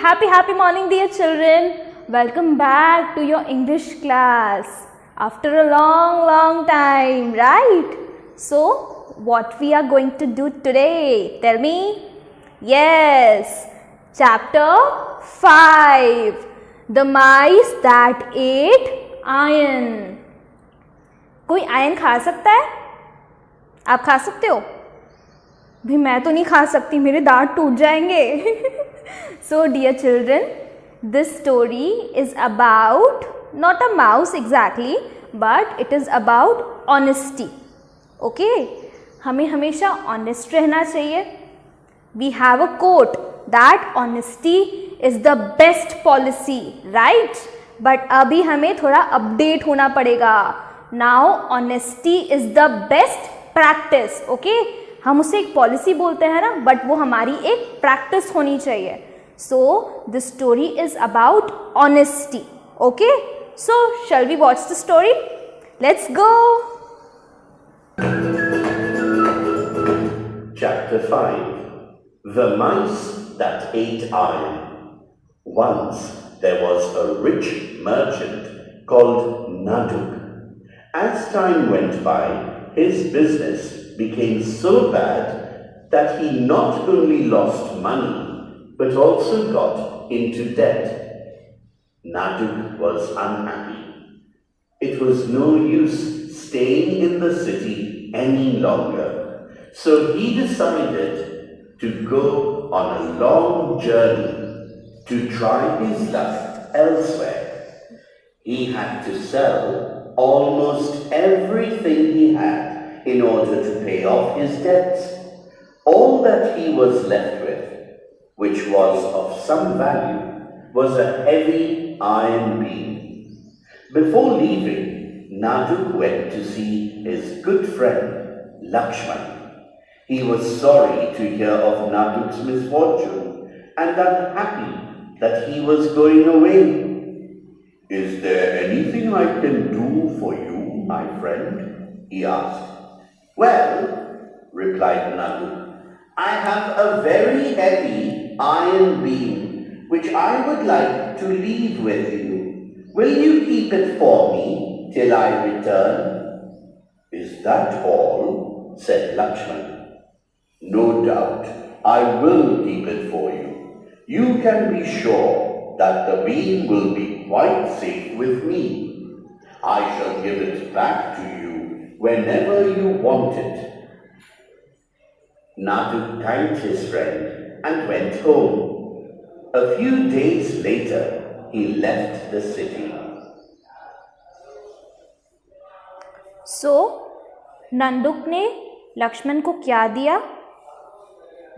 happy morning, dear children. Welcome back to your English class after a long time, right? So, what we are going to do today? Tell me. Yes, chapter 5. The mice that ate iron. कोई ion खा सकता है? आप खा सकते हो? भी मैं तो नहीं खा सकती, मेरे दांत टूट जाएंगे. So dear children, this story is about not a mouse exactly, but it is about honesty. Okay? हमें हमेशा honest रहना चाहिए. We have a quote that honesty is the best policy, right? But अभी हमें थोड़ा update होना पड़ेगा. Now honesty is the best practice. Okay? हम उसे एक पॉलिसी बोलते हैं ना, बट वो हमारी एक प्रैक्टिस होनी चाहिए. So this story is about honesty. Okay, so shall we watch the story? Let's go. Chapter 5. The Mice That Ate Iron. Once there was a rich merchant called Naduk. As time went by, his business became so bad that he not only lost money but also got into debt. Naduk was unhappy. It was no use staying in the city any longer, so he decided to go on a long journey to try his luck elsewhere. He had to sell almost everything he had in order to pay off his debts. All that he was left with, which was of some value, was a heavy iron beam. Before leaving, Naduk went to see his good friend Lakshman. He was sorry to hear of Naduk's misfortune and unhappy that he was going away. "Is there anything I can do for you, my friend?" he asked. "Well," replied Naduk, "I have a very heavy iron beam which I would like to leave with you. Will you keep it for me till I return?" "Is that all?" said Lakshman. "No doubt I will keep it for you. You can be sure that the beam will be quite safe with me. I shall give it back to you whenever you want it." Naduk thanked his friend and went home. A few days later, he left the city. So, नंदुक ने लक्ष्मण को क्या दिया?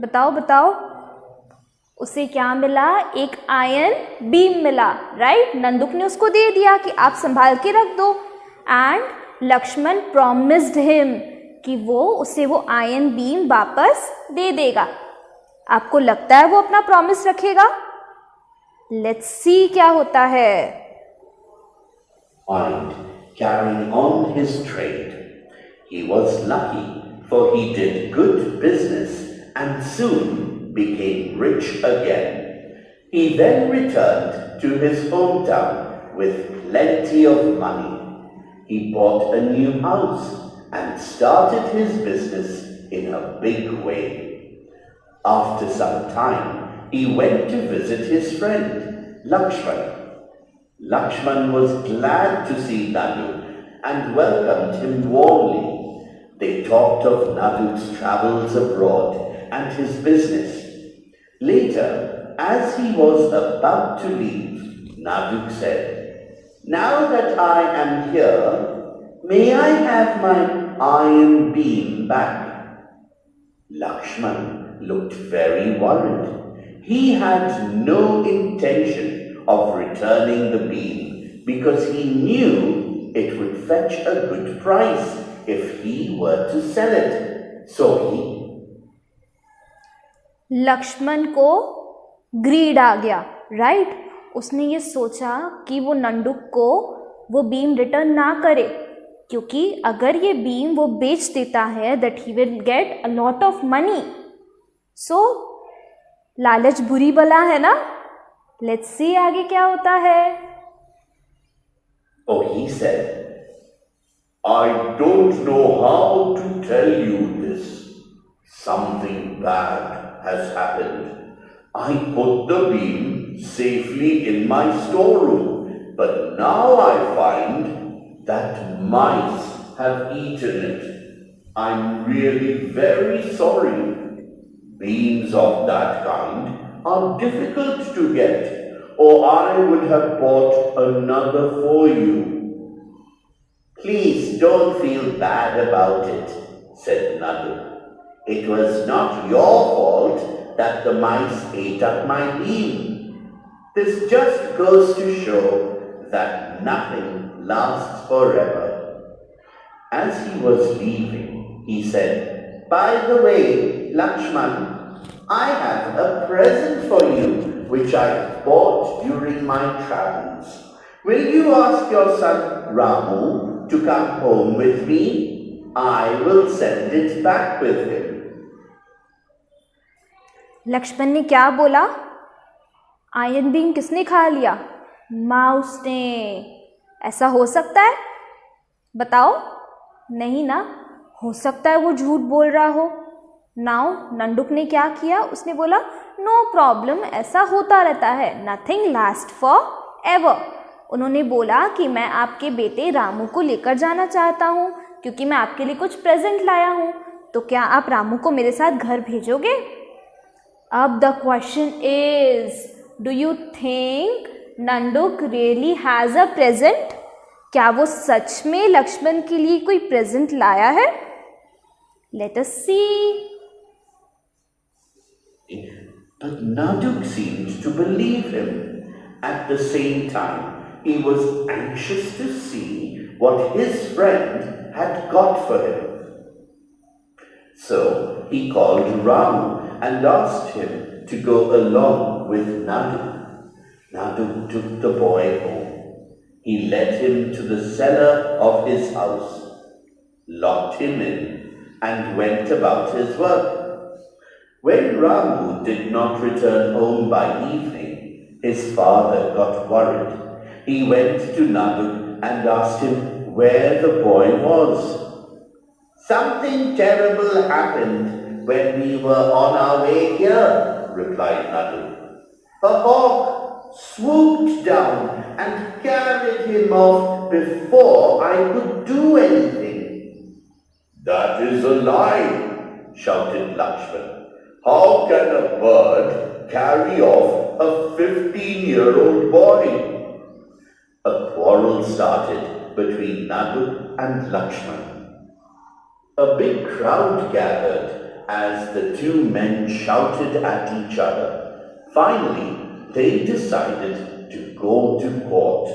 बताओ. उसे क्या मिला? एक iron beam मिला, राइट? नंदुक ने उसको दे दिया कि आप संभाल के रख दो. एंड लक्ष्मण प्रॉमिस्ड हिम कि वो उसे वो आयरन बीम वापस दे देगा. आपको लगता है वो अपना प्रॉमिस रखेगा? लेट्स सी क्या होता है. And carrying on his trade, he was lucky, for he did good business and soon became rich again. He then returned to his hometown with plenty of money. He bought a new house and started his business in a big way. After some time, he went to visit his friend Lakshman. Lakshman was glad to see Naduk and welcomed him warmly. They talked of Naduk's travels abroad and his business. Later, as he was about to leave, Naduk said, "Now that I am here, may I have my iron beam back?" Lakshman looked very worried. He had no intention of returning the beam because he knew it would fetch a good price if he were to sell it. So Lakshman को grid आ गया, right? उसने ये सोचा कि वो नंदुक को वो beam return ना करे, क्योंकि अगर ये बीम वो बेच देता है that he will get a lot of money. So लालच बुरी बला है ना. लेट्स सी आगे क्या होता है. Oh, he said, I don't know how to tell you this. Something bad has happened. I put the bean safely in my storeroom, but now I find that mice have eaten it. I'm really very sorry. Beans of that kind are difficult to get, or I would have bought another for you. Please don't feel bad about it, said Nadu. It was not your fault that the mice ate up my bean. This just goes to show that nothing lasts forever. As he was leaving, he said, By the way, Lakshman, I have a present for you which I bought during my travels. Will you ask your son Ramu to come home with me? I will send it back with him. Lakshman ने क्या बोला? Iron been किसने खा लिया? Mouse ने. ऐसा हो सकता है? बताओ. नहीं ना, हो सकता है वो झूठ बोल रहा हो. नाउ नंदुक ने क्या किया? उसने बोला नो प्रॉब्लम, ऐसा होता रहता है, नथिंग लास्ट फॉर एवर. उन्होंने बोला कि मैं आपके बेटे रामू को लेकर जाना चाहता हूँ क्योंकि मैं आपके लिए कुछ प्रेजेंट लाया हूँ. तो क्या आप रामू को मेरे साथ घर भेजोगे? अब the question is, do you think नंदुक रियली हैज़ अ प्रेजेंट? क्या वो सच में लक्ष्मण के लिए कोई प्रेजेंट लाया है? Let us see. But Naduk seemed to believe him. At the same time, he was anxious to see what his friend had got for him. So he called Ramu and asked him to go along with Naduk. Naduk took the boy home. He led him to the cellar of his house, locked him in, and went about his work. When Ramu did not return home by evening, his father got worried. He went to Naduk and asked him where the boy was. Something terrible happened when we were on our way here, replied Naduk. A hawk swooped down and carried him off before I could do anything. That is a lie, shouted Lakshman. How can a bird carry off a 15-year-old boy? A quarrel started between Nadu and Lakshman. A big crowd gathered as the two men shouted at each other. Finally, they decided to go to court.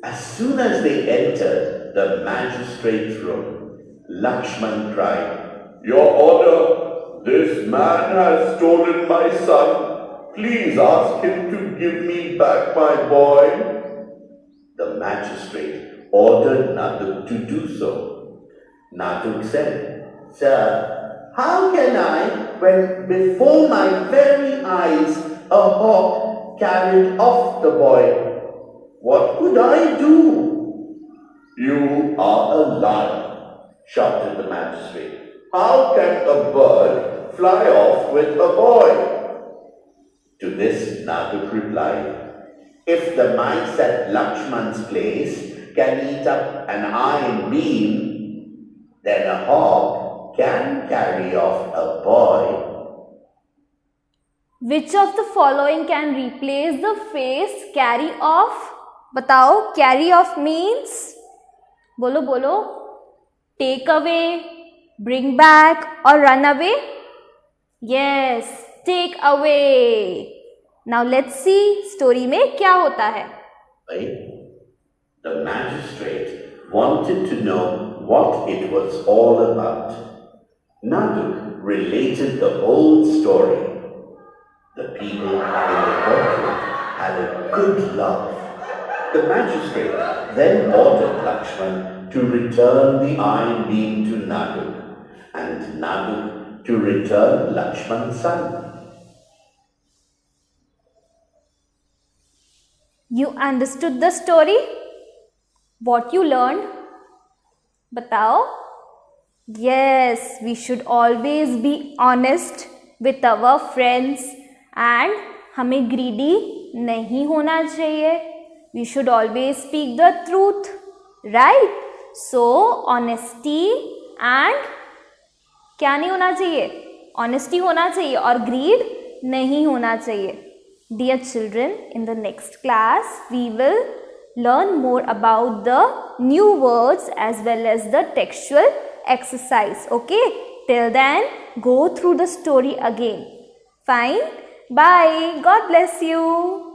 As soon as they entered the magistrate's room, Lakshman cried, Your Honor, this man has stolen my son. Please ask him to give me back my boy. The magistrate ordered Naduk to do so. Naduk said, Sir, how can I, when before my very eyes a hawk carried off the boy? What could I do? You are a liar, shouted the magistrate. How can a bird fly off with a boy? To this Naduk replied, If the mice at Lakshman's place can eat up an iron beam, then a hawk can carry off a boy. Which of the following can replace the phrase carry off? बताओ, carry off means? बोलो बोलो. Take away, bring back or run away? Yes, take away. Now let's see story में क्या होता है. The magistrate wanted to know what it was all about. Naduk related the whole story. The people in the courtroom had a good laugh. The magistrate then ordered Lakshman to return the iron beam to Naduk, and Naduk to return Lakshman's son. You understood the story? What you learned? Batao. Yes, we should always be honest with our friends and हमें greedy नहीं होना चाहिए. We should always speak the truth, right? So honesty and क्या नहीं होना चाहिए? Honesty होना चाहिए और greed नहीं होना चाहिए. Dear children, in the next class we will learn more about the new words as well as the textual exercise. Okay, till then go through the story again. Fine. Bye. God bless you.